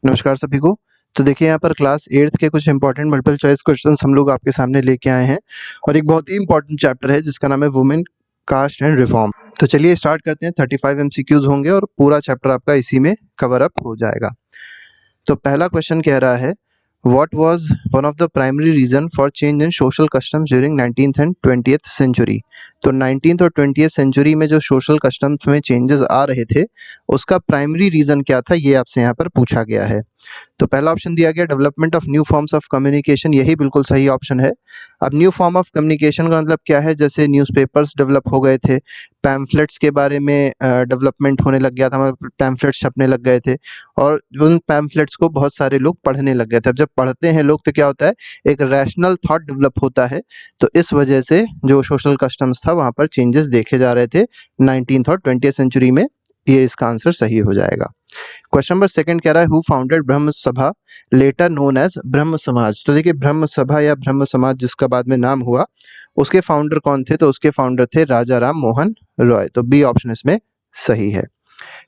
नमस्कार सभी को। तो देखिए यहाँ पर क्लास 8th के कुछ इंपॉर्टेंट मल्टीपल चॉइस क्वेश्चंस हम लोग आपके सामने लेके आए हैं और एक बहुत ही इंपॉर्टेंट चैप्टर है जिसका नाम है वुमेन, कास्ट एंड रिफॉर्म। तो चलिए स्टार्ट करते हैं। 35 एमसीक्यूज होंगे और पूरा चैप्टर आपका इसी में कवर अप हो जाएगा। तो पहला क्वेश्चन कह रहा है, what was one of the primary reason for change in social customs during 19th and 20th century. तो 19th और 20th सेंचुरी में जो सोशल कस्टम्स में चेंजेस आ रहे थे उसका प्राइमरी रीजन क्या था, ये आपसे यहाँ पर पूछा गया है। तो पहला ऑप्शन दिया गया development of new forms of communication, यही बिल्कुल सही ऑप्शन है। अब न्यू फॉर्म ऑफ कम्युनिकेशन का मतलब क्या है, जैसे न्यूज़पेपर्स डेवलप हो गए थे, पैम्फलेट्स के बारे में डेवलपमेंट होने लग गया था, मतलब पैम्फलेट्स छपने लग गए थे और उन पैम्फलेट्स को बहुत सारे लोग पढ़ने लग गए थे। अब जब पढ़ते हैं लोग तो क्या होता है, एक रैशनल थॉट डेवलप होता है। तो इस वजह से जो सोशल कस्टम्स था वहाँ पर चेंजेस देखे जा रहे थे 19th और 20th सेंचुरी में। ये इसका आंसर सही हो जाएगा। क्वेश्चन नंबर सेकंड कह रहा है, हु फाउंडेड ब्रह्म सभा लेटर नोन एज ब्रह्म समाज। तो देखिए ब्रह्म सभा या ब्रह्म समाज जिसका बाद में नाम हुआ, उसके फाउंडर कौन थे, तो उसके फाउंडर थे राजा राम मोहन रॉय। तो बी ऑप्शन इसमें सही है।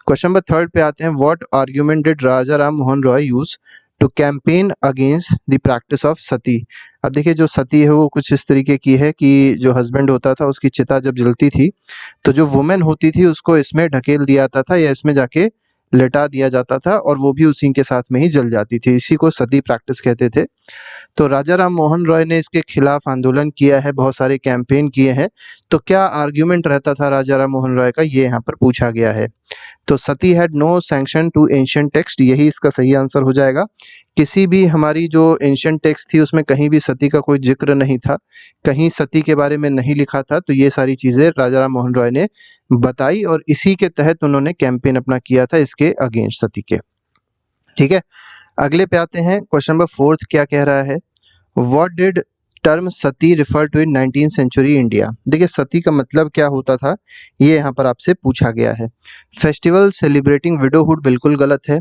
क्वेश्चन नंबर थर्ड पे आते हैं, what argument did Raja Ram Mohan Roy use to campaign against the practice of sati. अब देखिए जो सती है वो कुछ इस तरीके की है कि जो हस्बैंड होता था उसकी चिता जब जलती थी तो जो वुमेन होती थी उसको इसमें ढकेल दिया जाता था या इसमें जाके लेटा दिया जाता था और वो भी उसी के साथ में ही जल जाती थी। इसी को सती प्रैक्टिस कहते थे। तो राजा राम मोहन रॉय ने इसके खिलाफ आंदोलन किया है, बहुत सारे कैंपेन किए हैं। तो क्या आर्ग्यूमेंट रहता था राजा राम मोहन रॉय का, ये यहाँ पर पूछा गया है। तो sati had no sanction to ancient text, यही इसका सही आंसर हो जाएगा। किसी भी हमारी जो एंशिएंट टेक्स्ट थी उसमें कहीं भी सती का कोई जिक्र नहीं था, कहीं सती के बारे में नहीं लिखा था। तो ये सारी चीज़ें राजा राम मोहन रॉय ने बताई और इसी के तहत उन्होंने कैंपेन अपना किया था इसके अगेंस्ट सती के। ठीक है, अगले पे आते हैं। क्वेश्चन नंबर फोर्थ क्या कह रहा है, what did term sati refer to in 19th century India. देखिए सती का मतलब क्या होता था, ये यहाँ पर आपसे पूछा गया है। फेस्टिवल सेलिब्रेटिंग विडोहुड बिल्कुल गलत है।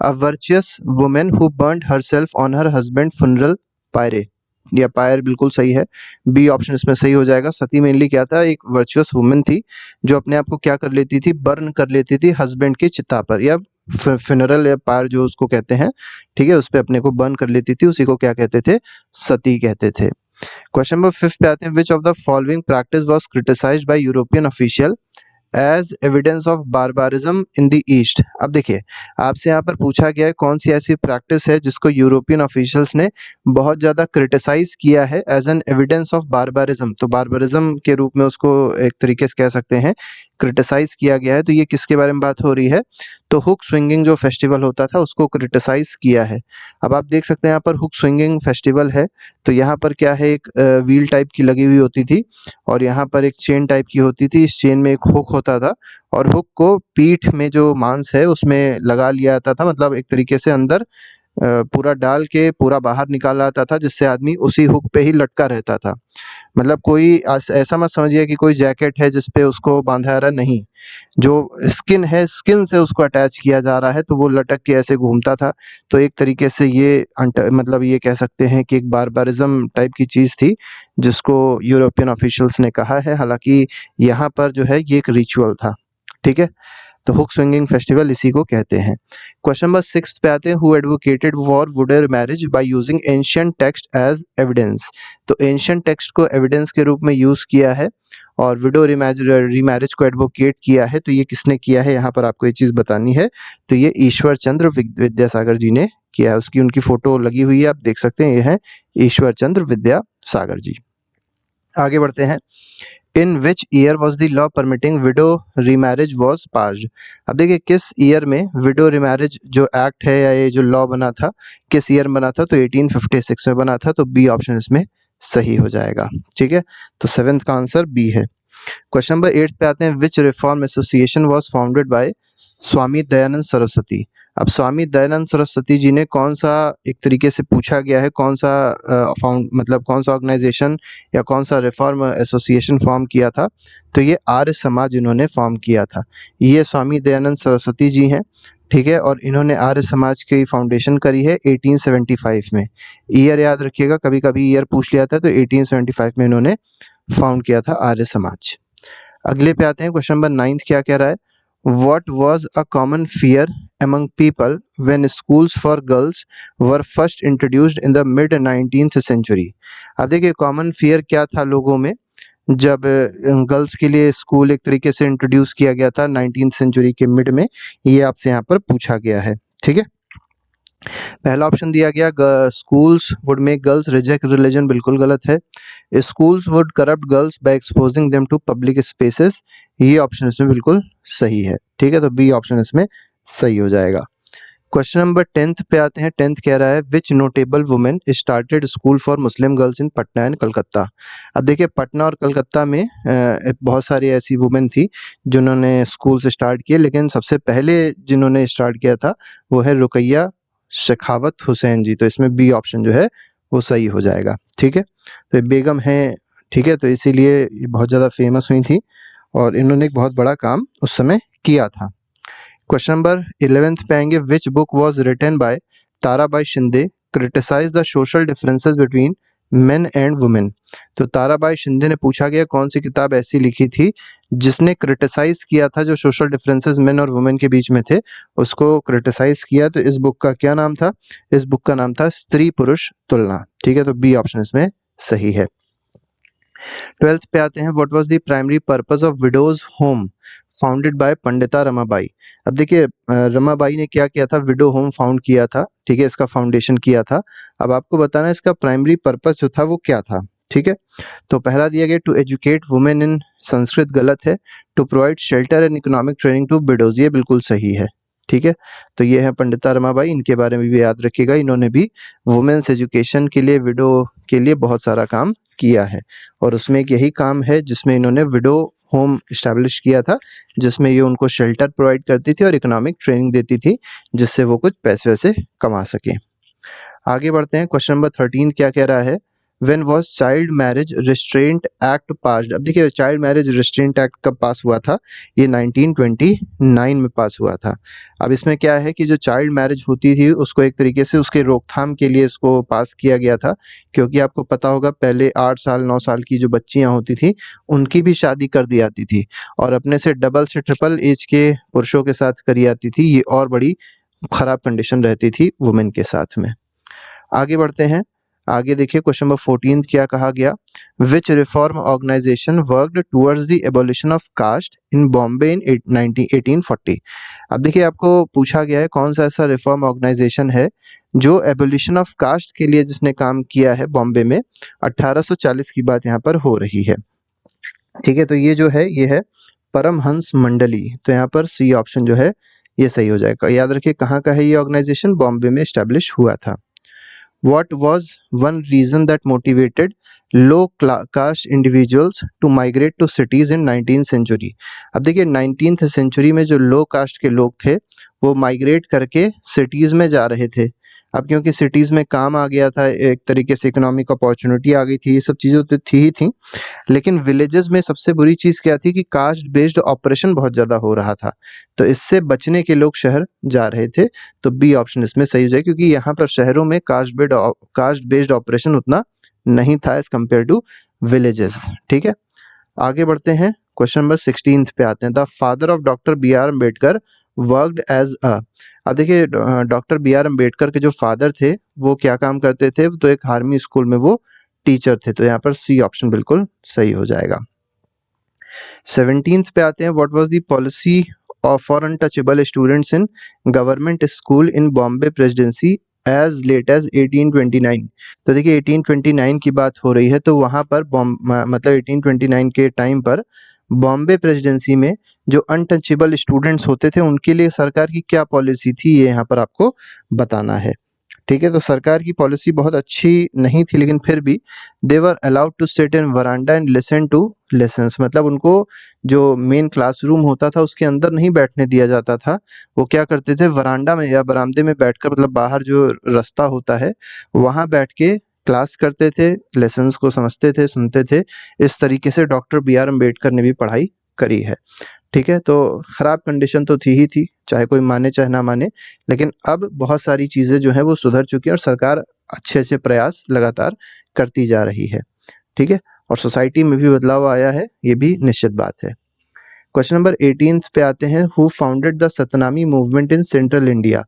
A virtuous women who burned herself on her husband funeral pyre, या पायर बिल्कुल सही है। बी ऑप्शन इसमें सही हो जाएगा। सती मेनली क्या था, एक वर्चुअस वुमेन थी जो अपने आप को क्या कर लेती थी, बर्न कर लेती थी हस्बैंड की चिता पर, या फ्यूनरल या पायर जो उसको कहते हैं, ठीक है, उस पे अपने को बर्न कर लेती थी, उसी को क्या कहते थे, सती कहते थे। क्वेश्चन नंबर 5 पे आते हैं, which of the following practice was criticised by European official as evidence of barbarism in the east. अब देखिए आपसे यहाँ पर पूछा गया है कौन सी ऐसी प्रैक्टिस है जिसको यूरोपियन ऑफिशियल्स ने बहुत ज़्यादा क्रिटिसाइज किया है एज एन एविडेंस ऑफ बारबारिज्म। तो बारबारिज्म के रूप में उसको एक तरीके से कह सकते हैं क्रिटिसाइज किया गया है। तो ये किसके बारे में बात हो रही है, तो हुक स्विंगिंग जो फेस्टिवल होता था उसको क्रिटिसाइज किया है। अब आप देख सकते हैं यहाँ पर हुक स्विंगिंग फेस्टिवल है, तो यहाँ पर क्या है, एक व्हील टाइप की लगी हुई होती थी और यहाँ पर एक चेन टाइप की होती थी, इस चेन में एक हुक होता था और हुक को पीठ में जो मांस है उसमें लगा लिया जाता था, मतलब एक तरीके से अंदर पूरा डाल के पूरा बाहर निकाला जाता था, जिससे आदमी उसी हुक पे ही लटका रहता था। मतलब कोई ऐसा मत समझिए कि कोई जैकेट है जिस पे उसको बांधा जा रहा है, नहीं, जो स्किन है स्किन से उसको अटैच किया जा रहा है तो वो लटक के ऐसे घूमता था। तो एक तरीके से ये मतलब ये कह सकते हैं कि एक बारबारिज्म टाइप की चीज़ थी जिसको यूरोपियन ऑफिशियल्स ने कहा है। हालांकि यहाँ पर जो है ये एक रिचुअल था। ठीक है, तो हुक स्विंगिंग फेस्टिवल इसी को कहते हैं। क्वेश्चन नंबर 6 पे आते हैं, who advocated for widow marriage by using ancient text as evidence. तो एंशिएंट टेक्स्ट को एविडेंस के रूप में यूज किया है और विडो रीमैरिज को एडवोकेट किया है। तो ये किसने किया है, यहाँ पर आपको ये चीज़ बतानी है। तो ये ईश्वर चंद्र विद्यासागर जी ने किया है। उसकी उनकी फोटो लगी हुई है, आप देख सकते हैं, ये है ईश्वर चंद्र विद्यासागर जी। आगे बढ़ते हैं, in which year was the law permitting widow remarriage was passed. अब देखिए किस ईयर में विडो रीमैरिज जो एक्ट है या ये जो लॉ बना था किस ईयर में बना था, तो 1856 में बना था। तो बी ऑप्शन इसमें सही हो जाएगा। ठीक है, तो 7th का आंसर बी है। क्वेश्चन नंबर 8 पे आते हैं, which reform association was founded by Swami Dayanand Saraswati. अब स्वामी दयानंद सरस्वती जी ने कौन सा, एक तरीके से पूछा गया है कौन सा फाउंड मतलब कौन सा ऑर्गेनाइजेशन या कौन सा रिफॉर्म एसोसिएशन फॉर्म किया था, तो ये आर्य समाज इन्होंने फॉर्म किया था। ये स्वामी दयानंद सरस्वती जी हैं। ठीक है, और इन्होंने आर्य समाज की फाउंडेशन करी है 1875 में। ईयर याद रखिएगा, कभी कभी ईयर पूछ लिया था, तो 1875 में इन्होंने फाउंड किया था आर्य समाज। अगले पे आते हैं, क्वेश्चन नंबर 9 क्या कह रहा है, What was a common fear among people when schools for girls were first introduced in the mid 19th century? अब देखिए कॉमन फियर क्या था लोगों में जब गर्ल्स के लिए स्कूल एक तरीके से इंट्रोड्यूस किया गया था 19th सेंचुरी के मिड में, ये आपसे यहाँ पर पूछा गया है। ठीक है, पहला ऑप्शन दिया गया schools would make girls reject religion, बिल्कुल गलत है। Schools would corrupt girls by exposing them to public spaces, ये ऑप्शन इसमें बिल्कुल सही है। ठीक है, तो बी ऑप्शन इसमें सही हो जाएगा। क्वेश्चन नंबर 10th पे आते हैं। 10th कह रहा है which notable women started school for Muslim girls in Patna and Calcutta. अब देखिए पटना और कलकत्ता में बहुत सारी ऐसी वुमेन थी जिन्होंने स्कूल से स्टार्ट किए, लेकिन सबसे पहले जिन्होंने स्टार्ट किया था वो है रुकैया शेखावत हुसैन जी, तो इसमें बी ऑप्शन जो है वो सही हो जाएगा। ठीक है, तो ये बेगम है। ठीक है, तो इसीलिए ये बहुत ज़्यादा फेमस हुई थी और इन्होंने एक बहुत बड़ा काम उस समय किया था। क्वेश्चन नंबर 11th पे आएंगे। Which book was written by Tarabai Shinde criticize the social differences between men and women. तो ताराबाई शिंदे ने पूछा गया कौन सी किताब ऐसी लिखी थी जिसने क्रिटिसाइज किया था जो सोशल डिफरेंसेस मेन और वुमेन के बीच में थे, उसको क्रिटिसाइज किया। तो इस बुक का क्या नाम था? इस बुक का नाम था स्त्री पुरुष तुलना। ठीक है, तो बी ऑप्शन इसमें सही है। 12th पे आते हैं। What was the primary purpose of widows home founded by Pandita Ramabai. अब देखिए रमाबाई ने क्या किया था? विडो होम फाउंड किया था। ठीक है, इसका फाउंडेशन किया था। अब आपको बताना है इसका प्राइमरी पर्पस जो था वो क्या था। ठीक है, तो पहला दिया गया to educate women in Sanskrit, गलत है। To provide shelter and economic training to widows, ये बिल्कुल सही है। ठीक है, तो ये है पंडिता रमाबाई, इनके बारे में भी याद रखिएगा। इन्होंने भी वुमेन्स एजुकेशन के लिए, विडो के लिए बहुत सारा काम किया है और उसमें एक यही काम है जिसमें इन्होंने विडो होम इस्टेब्लिश किया था, जिसमें ये उनको शेल्टर प्रोवाइड करती थी और इकोनॉमिक ट्रेनिंग देती थी जिससे वो कुछ पैसे वैसे कमा सके। आगे बढ़ते हैं। क्वेश्चन नंबर 13 क्या कह रहा है? When was child marriage restraint act passed. अब देखिए चाइल्ड मैरिज रिस्ट्रेंट एक्ट कब पास हुआ था? ये 1929 में पास हुआ था। अब इसमें क्या है कि जो चाइल्ड मैरिज होती थी उसको एक तरीके से उसके रोकथाम के लिए इसको पास किया गया था, क्योंकि आपको पता होगा पहले 8 साल 9 साल की जो बच्चियां होती थी उनकी भी शादी कर दी जाती थी और अपने से डबल से ट्रिपल एज के पुरुषों के साथ करी जाती थी। ये और बड़ी खराब कंडीशन रहती थी वुमेन के साथ में। आगे बढ़ते हैं। आगे देखिए क्वेश्चन नंबर 14 क्या कहा गया? Which reform organisation worked towards the abolition of caste in Bombay in 1840। अब देखिए आपको पूछा गया है कौन सा ऐसा रिफॉर्म ऑर्गेनाइजेशन है जो एबॉलिशन ऑफ कास्ट के लिए जिसने काम किया है बॉम्बे में। 1840 की बात यहाँ पर हो रही है। ठीक है, तो ये जो है ये है परमहंस मंडली, तो यहाँ पर सी ऑप्शन जो है ये सही हो जाएगा। याद रखिए कहाँ का है ये ऑर्गेनाइजेशन? बॉम्बे में एस्टेब्लिश हुआ था। What was one reason that motivated low caste individuals to migrate to cities in 19th century? अब देखिए 19th century में जो लो कास्ट के लोग थे वो माइग्रेट करके सिटीज़ में जा रहे थे। अब क्योंकि सिटीज़ में काम आ गया था, एक तरीके से इकोनॉमिक अपॉर्चुनिटी आ गई थी, ये सब चीज़ें तो थी ही थी, लेकिन विलेजेस में सबसे बुरी चीज़ क्या थी कि कास्ट बेस्ड ऑपरेशन बहुत ज़्यादा हो रहा था, तो इससे बचने के लोग शहर जा रहे थे। तो बी ऑप्शन इसमें सही हो जाए, क्योंकि यहाँ पर शहरों में कास्ट बेस्ड ऑपरेशन उतना नहीं था एज कम्पेयर टू विलेजेस। ठीक है, आगे बढ़ते हैं। क्वेश्चन नंबर 16 पे आते हैं। The father of doctor B R Ambedkar worked as a. अब देखिए डॉक्टर बी आर अम्बेडकर के जो फादर थे वो क्या काम करते थे? तो एक आर्मी स्कूल में वो टीचर थे, तो यहाँ पर सी ऑप्शन बिल्कुल सही हो जाएगा। 17th पे आते हैं। What was the policy of for untouchable students in government school in Bombay presidency as late as 1829। तो देखिए 1829 की बात हो रही है, तो वहाँ पर मतलब 1829 के टाइम पर बॉम्बे प्रेसिडेंसी में जो अनटचेबल स्टूडेंट्स होते थे उनके लिए सरकार की क्या पॉलिसी थी, ये यहाँ पर आपको बताना है। ठीक है, तो सरकार की पॉलिसी बहुत अच्छी नहीं थी, लेकिन फिर भी they were allowed to sit in veranda and listen to lessons. मतलब उनको जो मेन क्लासरूम होता था उसके अंदर नहीं बैठने दिया जाता था, वो क्या करते थे वरांडा में या बरामदे में बैठकर, मतलब बाहर जो रास्ता होता है वहाँ बैठ के क्लास करते थे, लेसन्स को समझते थे, सुनते थे। इस तरीके से डॉक्टर बी आर अम्बेडकर ने भी पढ़ाई करी है। ठीक है, तो ख़राब कंडीशन तो थी ही थी, चाहे कोई माने चाहे ना माने, लेकिन अब बहुत सारी चीज़ें जो हैं वो सुधर चुकी हैं और सरकार अच्छे-अच्छे प्रयास लगातार करती जा रही है। ठीक है, और सोसाइटी में भी बदलाव आया है, ये भी निश्चित बात है। क्वेश्चन नंबर 18 पे आते हैं, who founded the Satnami movement in central India.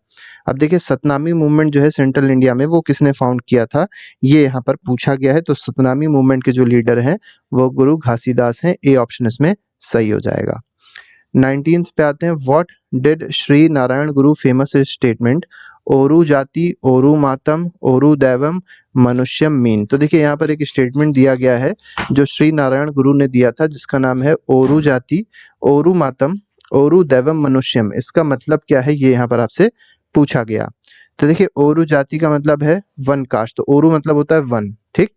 अब देखिए सतनामी मूवमेंट जो है सेंट्रल इंडिया में वो किसने फाउंड किया था, ये यहाँ पर पूछा गया है। तो सतनामी मूवमेंट के जो लीडर हैं वो गुरु घासीदास हैं। ए ऑप्शन इसमें सही हो जाएगा। 19th पे आते हैं, what did Shri Narayan Guru famous statement ओरू जाति ओरू मातम ओरू दैवम मनुष्यम मीन। तो देखिए यहाँ पर एक स्टेटमेंट दिया गया है जो श्री नारायण गुरु ने दिया था, जिसका नाम है ओरू जाति ओरू मातम ओरू दैवम मनुष्यम। इसका मतलब क्या है ये यहाँ पर आपसे पूछा गया। तो देखिए ओरू जाति का मतलब है वन कास्ट, तो ओरू मतलब होता है वन, ठीक।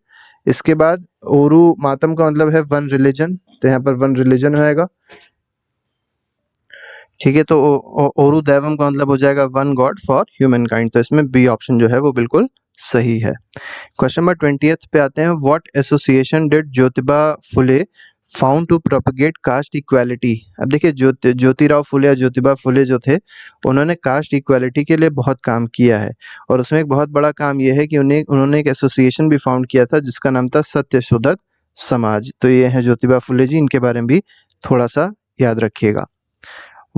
इसके बाद ओरू मातम का मतलब है वन रिलीजन, तो यहाँ पर वन रिलीजन होएगा, ठीक है। तो ओरू दैवम का मतलब हो जाएगा one God for human kind. तो इसमें बी ऑप्शन जो है वो बिल्कुल सही है। क्वेश्चन नंबर 20th पे आते हैं, what association did Jyotiba Phule found to propagate caste equality. अब देखिए ज्योतिराव फुले या ज्योतिबा फुले जो थे उन्होंने कास्ट इक्वालिटी के लिए बहुत काम किया है, और उसमें एक बहुत बड़ा काम यह है कि उन्होंने एक एसोसिएशन भी फाउंड किया था जिसका नाम था सत्यशोधक समाज। तो ये है ज्योतिबा फुले जी, इनके बारे में भी थोड़ा सा याद रखिएगा।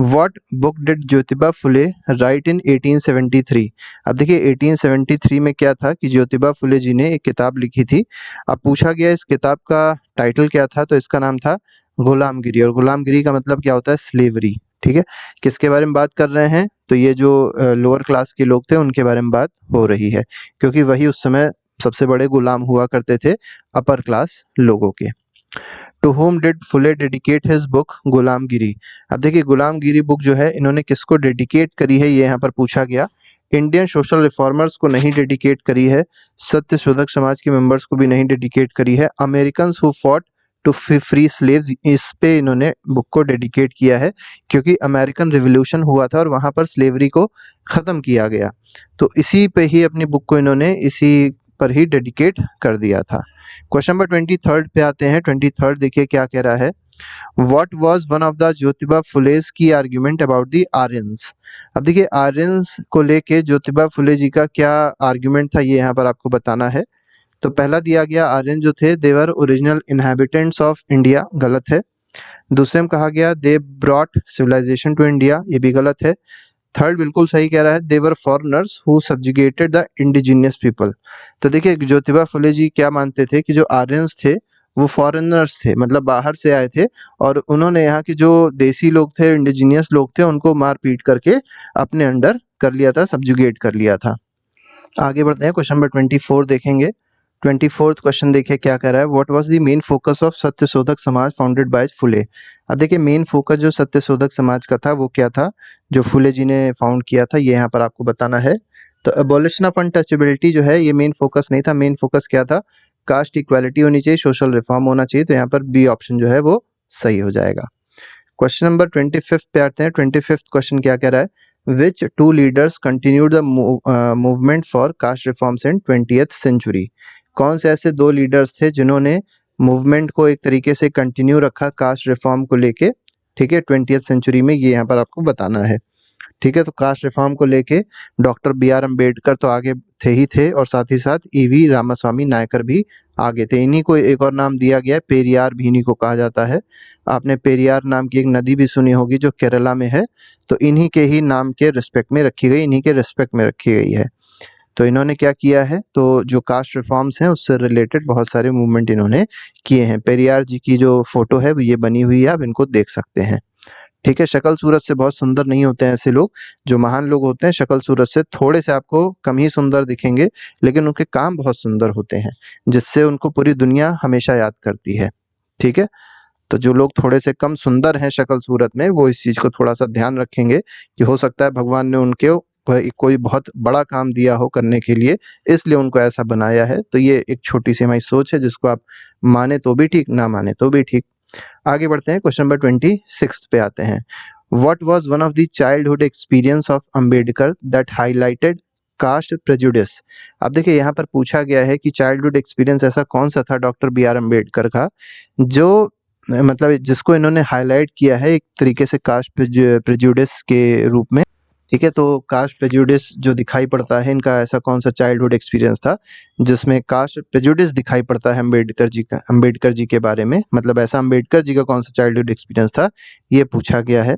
What book did Jyotiba Phule write in 1873। अब देखिए 1873 में क्या था कि ज्योतिबा फुले जी ने एक किताब लिखी थी। अब पूछा गया इस किताब का टाइटल क्या था, तो इसका नाम था गुलामगिरी, और गुलामगिरी का मतलब क्या होता है, स्लेवरी, ठीक है। किसके बारे में बात कर रहे हैं, तो ये जो लोअर क्लास के लोग थे उनके बारे में बात हो रही है, क्योंकि वही उस समय सबसे बड़े गुलाम हुआ करते थे अपर क्लास लोगों के। To whom did Phule dedicate his book Gulamgiri. अब देखिए गुलामगिरी बुक जो है इन्होंने किसको डेडिकेट करी है, ये यहाँ पर पूछा गया। इंडियन सोशल रिफॉर्मर्स को नहीं डेडिकेट करी है, सत्यशोधक समाज के मेंबर्स को भी नहीं डेडिकेट करी है, American who fought to free slaves, इस पे इन्होंने बुक को डेडिकेट किया है, क्योंकि अमेरिकन रिवोल्यूशन हुआ था और वहाँ पर स्लेवरी को ख़त्म किया गया। तो इसी पे ही अपनी बुक को इन्होंने इसी पर ही डेडिकेट कर दिया था। क्वेश्चन नंबर 23 पे आते हैं। 23 देखिए क्या कह रहा है, what was one of the Jyotiba fullest की आर्ग्यूमेंट अबाउट द आर्यंस। अब देखिए आर्यंस को लेके ज्योतिबा फुले जी का क्या आर्ग्यूमेंट था, ये यहाँ पर आपको बताना है। तो पहला दिया गया, आर्यन जो थे they were original inhabitants of India, गलत है। दूसरे में कहा गया they brought civilization to India, ये भी गलत है। थर्ड बिल्कुल सही कह रहा है, they were foreigners who subjugated the indigenous people. तो देखिए ज्योतिबा फुले जी क्या मानते थे कि जो आर्यंस थे वो फॉरेनर्स थे, मतलब बाहर से आए थे, और उन्होंने यहाँ के जो देसी लोग थे, इंडिजिनियस लोग थे, उनको मार पीट करके अपने अंडर कर लिया था, सब्जुगेट कर लिया था। आगे बढ़ते हैं, क्वेश्चन नंबर 24 देखेंगे। 24th क्वेश्चन देखिए क्या कह रहा है, what was the main focus of Satyashodhak Samaj founded by फुले। अब देखिए मेन फोकस जो सत्यशोधक समाज का था वो क्या था, जो फुले जी ने फाउंड किया था, ये यहाँ पर आपको बताना है। तो एबॉलिशन ऑफ अनटचेबिलिटी जो है ये मेन फोकस नहीं था, मेन फोकस क्या था, कास्ट इक्वालिटी होनी चाहिए, सोशल रिफॉर्म होना चाहिए। तो यहाँ पर बी ऑप्शन जो है वो सही हो जाएगा। क्वेश्चन नंबर 25 पे आते हैं। 25th क्वेश्चन क्या कह रहा है, which two leaders continued the movement for caste reforms in 20th century. कौन से ऐसे दो लीडर्स थे जिन्होंने मूवमेंट को एक तरीके से कंटिन्यू रखा कास्ट रिफॉर्म को लेके, ठीक है, 20th सेंचुरी में, ये यहाँ पर आपको बताना है, ठीक है। तो कास्ट रिफॉर्म को लेके डॉक्टर बी.आर. अम्बेडकर तो आगे थे ही थे, और साथ ही साथ ई.वी. रामास्वामी नायकर भी आगे थे। इन्हीं को एक और नाम दिया गया है, पेरियार भी इन्हीं को कहा जाता है। आपने पेरियार नाम की एक नदी भी सुनी होगी जो केरला में है, तो इन्हीं के ही नाम के रिस्पेक्ट में रखी गई, इन्हीं के रिस्पेक्ट में रखी गई है। तो इन्होंने क्या किया है, तो जो कास्ट रिफॉर्म्स हैं उससे रिलेटेड बहुत सारे मूवमेंट इन्होंने किए हैं। पेरियार जी की जो फोटो है वो ये बनी हुई है, आप इनको देख सकते हैं, ठीक है। शक्ल सूरत से बहुत सुंदर नहीं होते हैं ऐसे लोग, जो महान लोग होते हैं शक्ल सूरत से थोड़े से आपको कम ही सुंदर दिखेंगे, लेकिन उनके काम बहुत सुंदर होते हैं, जिससे उनको पूरी दुनिया हमेशा याद करती है, ठीक है। तो जो लोग थोड़े से कम सुंदर हैं शक्ल सूरत में, वो इस चीज़ को थोड़ा सा ध्यान रखेंगे कि हो सकता है भगवान ने उनके कोई बहुत बड़ा काम दिया हो करने के लिए, इसलिए उनको ऐसा बनाया है। तो ये एक छोटी सी हमारी सोच है, जिसको आप माने तो भी ठीक, ना माने तो भी ठीक। आगे बढ़ते हैं, क्वेश्चन नंबर 26 पे आते हैं। What was one of the childhood experience of Ambedkar that highlighted caste prejudice. अब देखिए यहाँ पर पूछा गया है कि चाइल्डहुड एक्सपीरियंस ऐसा कौन सा था डॉक्टर बी.आर. अम्बेडकर का, जो मतलब जिसको इन्होंने हाईलाइट किया है एक तरीके से कास्ट प्रेजुडिस के रूप में, ठीक है, तो कास्ट प्रेजुडिस जो दिखाई पड़ता है, इनका ऐसा कौन सा चाइल्डहुड एक्सपीरियंस था जिसमें कास्ट प्रेजुडिस दिखाई पड़ता है अम्बेडकर जी के बारे में, मतलब ऐसा अम्बेडकर जी का कौन सा चाइल्डहुड एक्सपीरियंस था, ये पूछा गया है।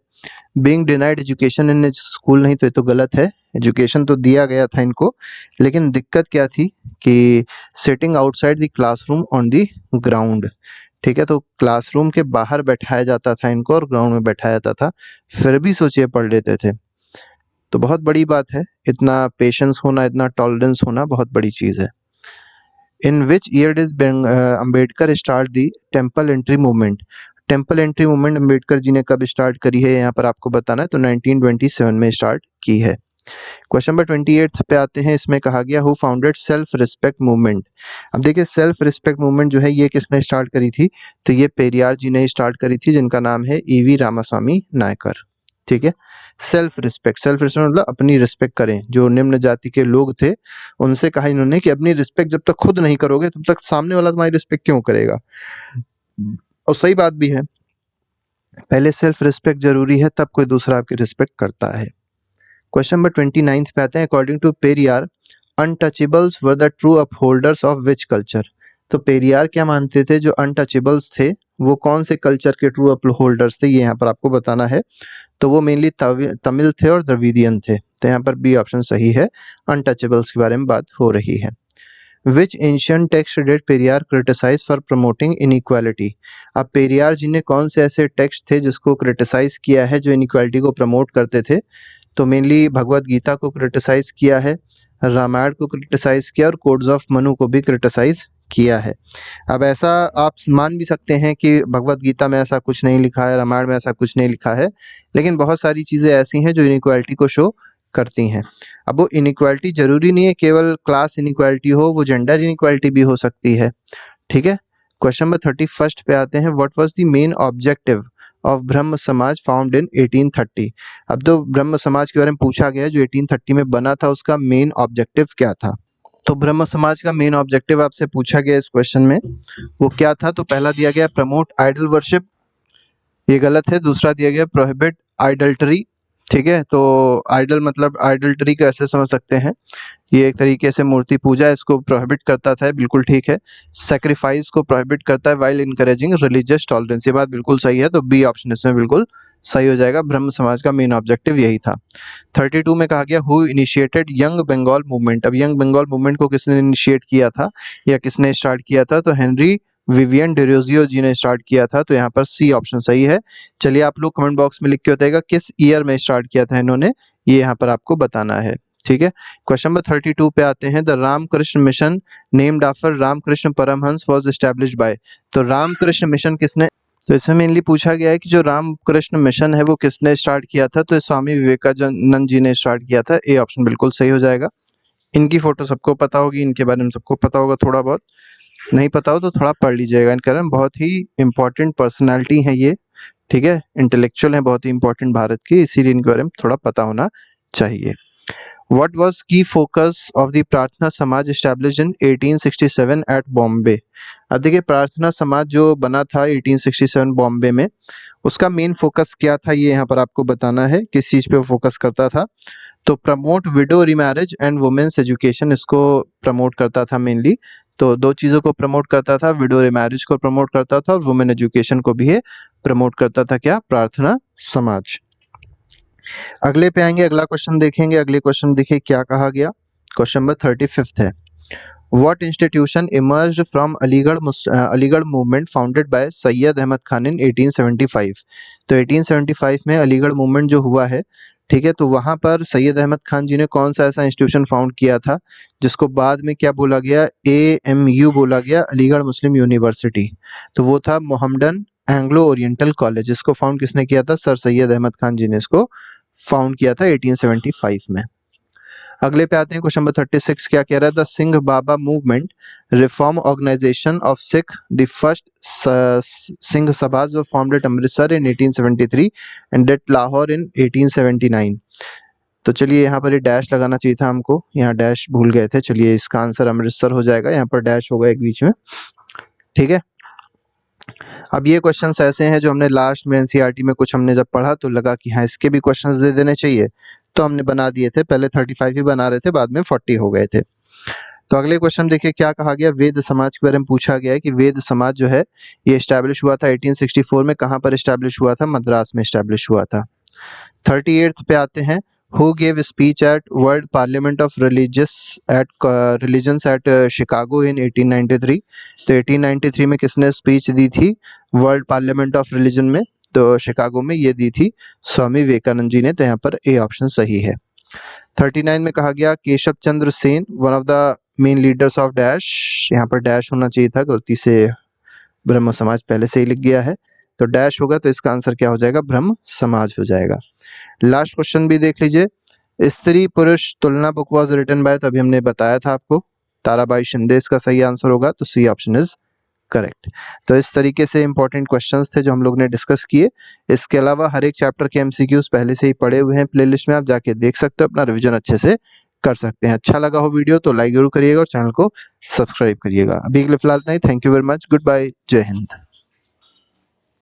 Being denied education in school, नहीं तो ये तो गलत है, एजुकेशन तो दिया गया था इनको, लेकिन दिक्कत क्या थी कि sitting outside the classroom on the ground. ठीक है, तो क्लासरूम के बाहर बैठाया जाता था इनको और ग्राउंड में बैठाया जाता था, फिर भी सोचिए पढ़ लेते थे। तो बहुत बड़ी बात है, इतना पेशेंस होना, इतना टॉलरेंस होना बहुत बड़ी चीज़ है। In which year did Ambedkar start the temple entry movement? Temple entry movement Ambedkar ji ने कब स्टार्ट करी है, यहाँ पर आपको बताना है, तो 1927 में स्टार्ट की है। क्वेश्चन नंबर 28 पे आते हैं, इसमें कहा गया who founded self respect movement. अब देखिए सेल्फ रिस्पेक्ट मूवमेंट जो है ये किसने स्टार्ट करी थी, तो ये पेरियार जी ने स्टार्ट करी थी, जिनका नाम है ईवी रामास्वामी नायकर। ठीक है, सेल्फ रिस्पेक्ट मतलब अपनी रिस्पेक्ट करें, जो निम्न जाति के लोग थे उनसे कहा इन्होंने कि अपनी रिस्पेक्ट जब तक खुद नहीं करोगे तब तक सामने वाला तुम्हारी रिस्पेक्ट क्यों करेगा। और सही बात भी है, पहले सेल्फ रिस्पेक्ट जरूरी है, तब कोई दूसरा आपकी रिस्पेक्ट करता है। क्वेश्चन नंबर 29 पे आते हैं, according to Periyar untouchables were the true upholders of which culture. तो पेरियार क्या मानते थे, जो अनटचेबल्स थे वो कौन से कल्चर के ट्रू अपहोल्डर्स थे, ये यहाँ पर आपको बताना है। तो वो मेनली तमिल थे और द्रविडियन थे, तो यहाँ पर बी ऑप्शन सही है, अनटचेबल्स के बारे में बात हो रही है। Which ancient text did Periyar criticise for promoting inequality. अब पेरियार जी ने कौन से ऐसे टेक्स्ट थे जिसको क्रिटिसाइज किया है, जो इनइक्वालिटी को प्रमोट करते थे, तो मेनली भगवत गीता को क्रिटिसाइज किया है, रामायण को क्रिटिसाइज किया और कोड्स ऑफ मनु को भी क्रिटिसाइज किया है। अब ऐसा आप मान भी सकते हैं कि भगवत गीता में ऐसा कुछ नहीं लिखा है, रामायण में ऐसा कुछ नहीं लिखा है, लेकिन बहुत सारी चीज़ें ऐसी हैं जो इनइक्वालिटी को शो करती हैं। अब वो इनइक्वालिटी जरूरी नहीं है केवल क्लास इनइक्वालिटी हो, वो जेंडर इनइक्वालिटी भी हो सकती है। ठीक है, क्वेश्चन नंबर 31 पे आते हैं, what was the main objective of ब्रह्म समाज फाउंड इन 1830। अब तो ब्रह्म समाज के बारे में पूछा गया है, जो 1830 में बना था, उसका मेन ऑब्जेक्टिव क्या था। तो ब्रह्म समाज का मेन ऑब्जेक्टिव आपसे पूछा गया इस क्वेश्चन में, वो क्या था, तो पहला दिया गया प्रमोट आइडल वर्शिप, ये गलत है। दूसरा दिया गया प्रोहिबिट आइडल्टरी। ठीक है, तो आइडल मतलब आइडल्टरी को ऐसे समझ सकते हैं, ये एक तरीके से मूर्ति पूजा, इसको प्रोहिबिट करता था, बिल्कुल ठीक है। सैक्रिफाइस को प्रोहिबिट करता है वाइल इनकरेजिंग रिलीजियस टॉलरेंस, ये बात बिल्कुल सही है, तो बी ऑप्शन इसमें बिल्कुल सही हो जाएगा, ब्रह्म समाज का मेन ऑब्जेक्टिव यही था। 32 में कहा गया who initiated young Bengal movement. अब यंग बंगाल मूवमेंट को किसने इनिशिएट किया था या किसने स्टार्ट किया था, तो हेनरी विवियन डेरोजियो जी ने स्टार्ट किया था, तो यहाँ पर सी ऑप्शन सही है। चलिए आप लोग कमेंट बॉक्स में लिख के बताइएगा किस ईयर में स्टार्ट किया था इन्होंने, ये यहाँ पर आपको बताना है। ठीक है, क्वेश्चन नंबर 32 पे आते हैं, the Ramakrishna mission named after Ramakrishna Paramahansa was established by. तो रामकृष्ण मिशन किसने, तो इसमें मेनली पूछा गया है कि जो रामकृष्ण मिशन है वो किसने स्टार्ट किया था, तो स्वामी विवेकानंद जी ने स्टार्ट किया था, ए ऑप्शन बिल्कुल सही हो जाएगा। इनकी फोटो सबको पता होगी, इनके बारे में सबको पता होगा, थोड़ा बहुत नहीं पता हो तो थोड़ा पढ़ लीजिएगा, इनके बारे में बहुत ही इंपॉर्टेंट पर्सनैलिटी है ये। ठीक है, इंटेलेक्चुअल है, बहुत ही इंपॉर्टेंट भारत की, इसीलिए इनके बारे में थोड़ा पता होना चाहिए। What was key focus of the प्रार्थना समाज established in 1867 at बॉम्बे। अब देखिए प्रार्थना समाज जो बना था 1867 बॉम्बे में, उसका मेन फोकस क्या था, ये यहाँ पर आपको बताना है, किस चीज़ पे वो फोकस करता था। तो promote widow remarriage and women's education, इसको प्रमोट करता था मेनली। तो दो चीज़ों को प्रमोट करता था, विडो रीमैरिज को प्रमोट करता था और वुमेन एजुकेशन को भी प्रमोट करता था, क्या, प्रार्थना समाज। अगले पे आएंगे, अगला क्वेश्चन देखेंगे, अगले क्वेश्चन देखिए क्या कहा गया। क्वेश्चन नंबर 35 है, what institution emerged from Aligarh movement founded by Syed Ahmad Khan in 1875। तो 1875 में अलीगढ़ मूवमेंट जो हुआ है, ठीक है, तो वहाँ पर सैयद अहमद खान जी ने कौन सा ऐसा इंस्टीट्यूशन फाउंड किया था जिसको बाद में क्या बोला गया, AMU बोला गया, अलीगढ़ मुस्लिम यूनिवर्सिटी। तो वो था मोहम्मडन एंग्लो ओरिएंटल कॉलेज, इसको फाउंड किसने किया था, सर सैयद अहमद खान जी ने इसको फाउंड किया था 1875 में। अगले पे आते हैं, क्वेश्चन नंबर 36 क्या कह रहा है, the Singh Baba movement reform organisation of Sikh the first Singh Sabhas were formed at Amritsar in 1873 and at Lahore in 1879। तो चलिए यहाँ पर ये डैश लगाना चाहिए था हमको, यहाँ डैश भूल गए थे, चलिए इसका आंसर अमृतसर हो जाएगा, यहाँ पर डैश होगा एक बीच में। ठीक है, अब ये क्वेश्चंस ऐसे हैं जो हमने लास्ट में NCERT में कुछ हमने जब पढ़ा तो लगा कि हाँ इसके भी क्वेश्चंस दे देने चाहिए, तो हमने बना दिए थे, पहले 35 ही बना रहे थे, बाद में 40 हो गए थे। तो अगले क्वेश्चन देखिए क्या कहा गया, वेद समाज के बारे में पूछा गया है कि वेद समाज जो है ये एस्टैब्लिश हुआ था 1864 में, कहाँ पर एस्टैब्लिश हुआ था, मद्रास में एस्टैब्लिश हुआ था। 38th पे आते हैं, who gave speech at world parliament of religions at Chicago in 1893। तो 1893 में किसने स्पीच दी थी वर्ल्ड पार्लियामेंट ऑफ रिलीजन में, तो शिकागो में ये दी थी स्वामी विवेकानंद जी ने, तो यहाँ पर ए ऑप्शन सही है। 39 में कहा गया Keshab Chandra Sen one of the main leaders of dash, यहाँ पर डैश होना चाहिए था, गलती से ब्रह्म समाज पहले से ही लिख गया है, तो डैश होगा, तो इसका आंसर क्या हो जाएगा, ब्रह्म समाज हो जाएगा। लास्ट क्वेश्चन भी देख लीजिए, स्त्री पुरुष तुलना बुक वाज रिटन बाय, तो अभी हमने बताया था आपको ताराबाई शिंदे इसका सही आंसर होगा, तो सी ऑप्शन इज करेक्ट। तो इस तरीके से इंपॉर्टेंट क्वेश्चंस थे जो हम लोग ने डिस्कस किए। इसके अलावा हर एक चैप्टर के एमसीक्यूज पहले से ही पड़े हुए हैं प्लेलिस्ट में, आप जाके देख सकते हो, अपना रिवीजन अच्छे से कर सकते हैं। अच्छा लगा हो वीडियो तो लाइक जरूर करिएगा और चैनल को सब्सक्राइब करिएगा। अभी के लिए फिलहाल नहीं, thank you very much, good bye, Jai Hind.